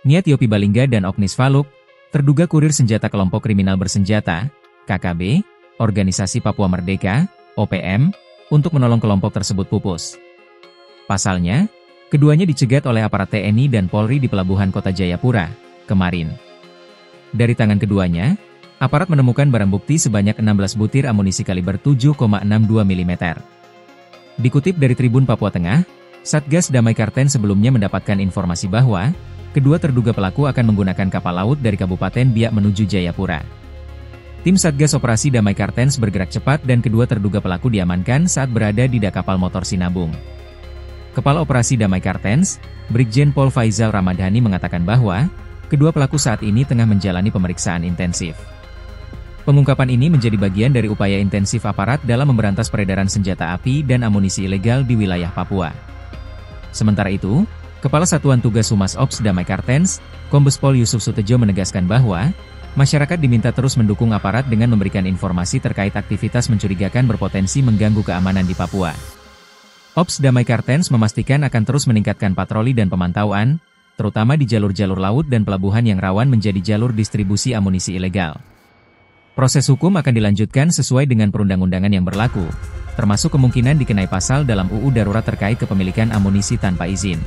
Niat Yopi Balingga dan Oknis Faluk, terduga kurir senjata kelompok kriminal bersenjata, KKB, Organisasi Papua Merdeka, OPM, untuk menolong kelompok tersebut pupus. Pasalnya, keduanya dicegat oleh aparat TNI dan Polri di Pelabuhan Kota Jayapura, kemarin. Dari tangan keduanya, aparat menemukan barang bukti sebanyak 16 butir amunisi kaliber 7,62 mm. Dikutip dari Tribun Papua Tengah, Satgas Damai Karten sebelumnya mendapatkan informasi bahwa kedua terduga pelaku akan menggunakan kapal laut dari Kabupaten Biak menuju Jayapura. Tim Satgas Operasi Damai Kartens bergerak cepat dan kedua terduga pelaku diamankan saat berada di dak kapal motor Sinabung. Kepala Operasi Damai Kartens, Brigjen Pol Faizal Ramadhani mengatakan bahwa kedua pelaku saat ini tengah menjalani pemeriksaan intensif. Pengungkapan ini menjadi bagian dari upaya intensif aparat dalam memberantas peredaran senjata api dan amunisi ilegal di wilayah Papua. Sementara itu, Kepala Satuan Tugas Humas Ops Damai Kartens, Kombes Pol Yusuf Sutejo menegaskan bahwa masyarakat diminta terus mendukung aparat dengan memberikan informasi terkait aktivitas mencurigakan berpotensi mengganggu keamanan di Papua. Ops Damai Kartens memastikan akan terus meningkatkan patroli dan pemantauan, terutama di jalur-jalur laut dan pelabuhan yang rawan menjadi jalur distribusi amunisi ilegal. Proses hukum akan dilanjutkan sesuai dengan perundang-undangan yang berlaku, termasuk kemungkinan dikenai pasal dalam UU Darurat terkait kepemilikan amunisi tanpa izin.